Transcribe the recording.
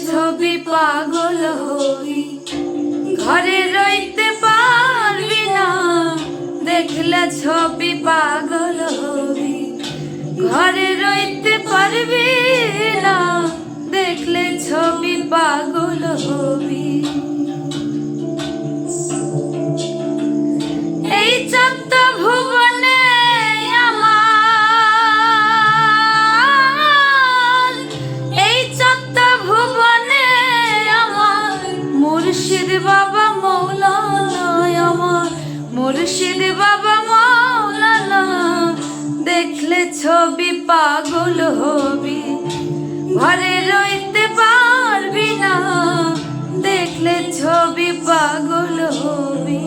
ছবি পাগল হবি, ঘরে রইতে পারবি না, দেখলে ছবি পাগল হবি, ঘরে রইতে পারবি না, দেখলে ছবি পাগল হবি। এই চত্ব ভুবনে আমার, এই চত্ব ভুবনে আমার মুর্শিদ বাবা মৌলানা, আমার মুর্শিদ বাবা মৌলানা, দেখলে ছবি পাগল হবি, ঘরে রইতে পারবি না, দেখলে ছবি পাগল হবি।